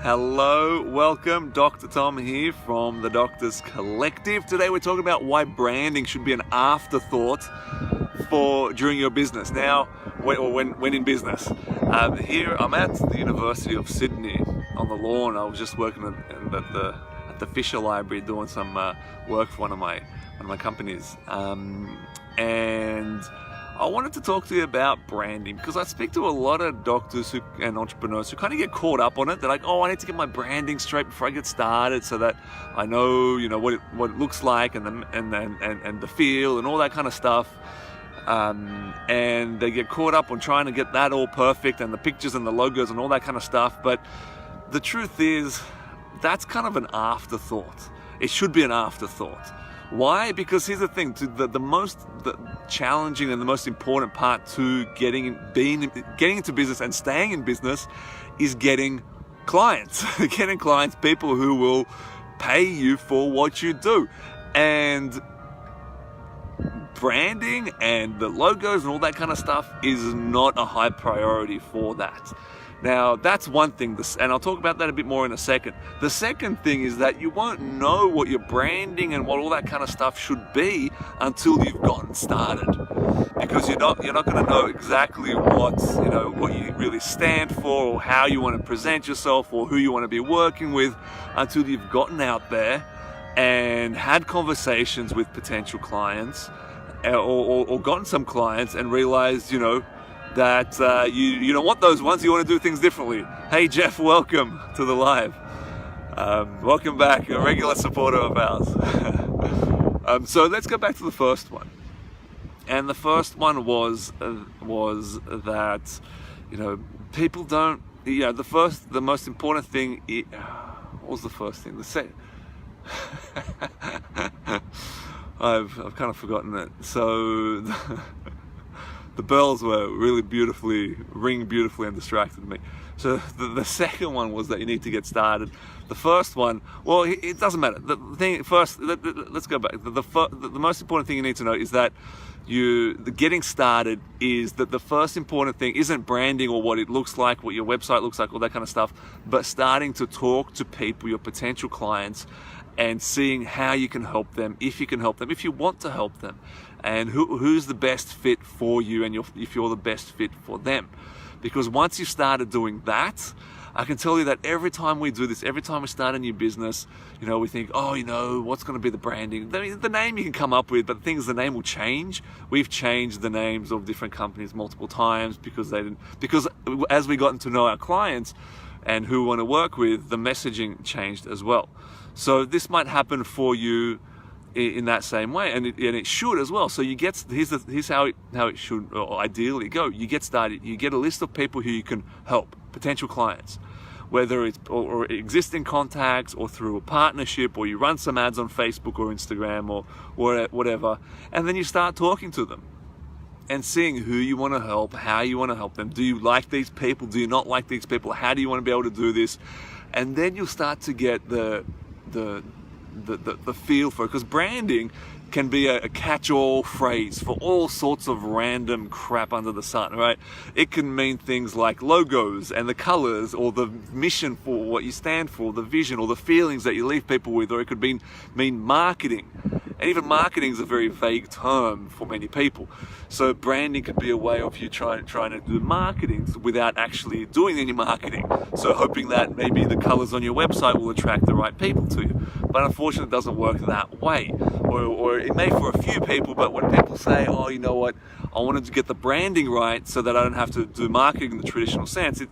Hello, welcome. Dr. Tom here from the Doctors Collective. Today we're talking about why branding should be an afterthought during your business. Now, when in business. Here I'm at the University of Sydney on the lawn. I was just working at the Fisher Library doing some work for one of my companies, and I wanted to talk to you about branding because I speak to a lot of doctors and entrepreneurs who kind of get caught up on it. They're like, "Oh, I need to get my branding straight before I get started, so that I know, what it looks like and the feel and all that kind of stuff." And they get caught up on trying to get that all perfect and the pictures and the logos and all that kind of stuff. But the truth is, that's kind of an afterthought. It should be an afterthought. Why? Because here's the thing: the most challenging and the most important part to getting into business and staying in business is getting clients. Getting clients, people who will pay you for what you do. And branding and the logos and all that kind of stuff is not a high priority for that. Now, that's one thing, and I'll talk about that a bit more in a second. The second thing is that you won't know what your branding and what all that kind of stuff should be until you've gotten started, because you're not going to know exactly what you really stand for, or how you want to present yourself, or who you want to be working with, until you've gotten out there and had conversations with potential clients, or gotten some clients and realized, that you don't want those ones. You want to do things differently. Hey Jeff, welcome to the live. Welcome back, a regular supporter of ours. So let's go back to the first one. And the first one was that people don't. The most important thing. What was the first thing? The second. I've kind of forgotten it. So. The bells were really ring beautifully and distracted me. So the second one was that you need to get started. The first one, well, it doesn't matter. The thing first, let's go back. The most important thing you need to know is that the getting started is that the first important thing isn't branding or what it looks like, what your website looks like, all that kind of stuff, but starting to talk to people, your potential clients, and seeing how you can help them, if you can help them, if you want to help them, and who's the best fit for you, and if you're the best fit for them. Because once you started doing that, I can tell you that every time we do this, every time we start a new business, we think, what's going to be the branding? The name you can come up with, but the thing is, the name will change. We've changed the names of different companies multiple times because as we gotten to know our clients and who we want to work with, the messaging changed as well. So this might happen for you in that same way, and it should as well. So here's how it should ideally go. You get started. You get a list of people who you can help, potential clients, whether it's or existing contacts, or through a partnership, or you run some ads on Facebook or Instagram or whatever, and then you start talking to them and seeing who you want to help, how you want to help them. Do you like these people? Do you not like these people? How do you want to be able to do this? And then you'll start to get the feel for it, because branding can be a catch-all phrase for all sorts of random crap under the sun, right? It can mean things like logos and the colors, or the mission for what you stand for, the vision, or the feelings that you leave people with, or it could mean marketing. And even marketing is a very vague term for many people. So branding could be a way of you trying to do marketing without actually doing any marketing. So hoping that maybe the colors on your website will attract the right people to you. But unfortunately, it doesn't work that way. Or it may for a few people, but when people say, "Oh, you know what, I wanted to get the branding right so that I don't have to do marketing in the traditional sense," it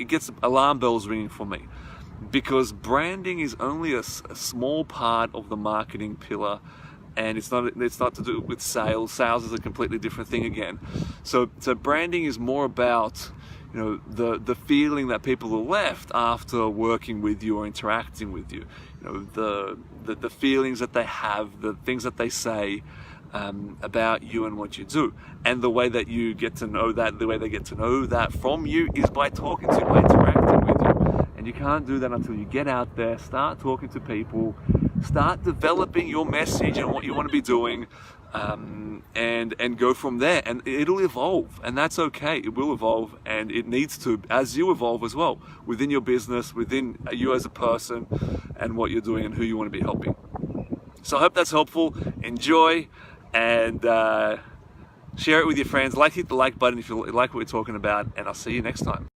gets alarm bells ringing for me. Because branding is only a small part of the marketing pillar, and it's not to do with sales. Sales is a completely different thing again. So branding is more about the feeling that people are left after working with you or interacting with you. The feelings that they have, the things that they say about you and what you do, and the way that you get to know that, the way they get to know that from you is by talking to you, by interacting with you. And you can't do that until you get out there, start talking to people, start developing your message and what you want to be doing, and go from there, and it'll evolve, and that's okay. It will evolve, and it needs to, as you evolve as well, within your business, within you as a person, and what you're doing and who you want to be helping. So I hope that's helpful. Enjoy, and share it with your friends. Hit the like button if you like what we're talking about, and I'll see you next time.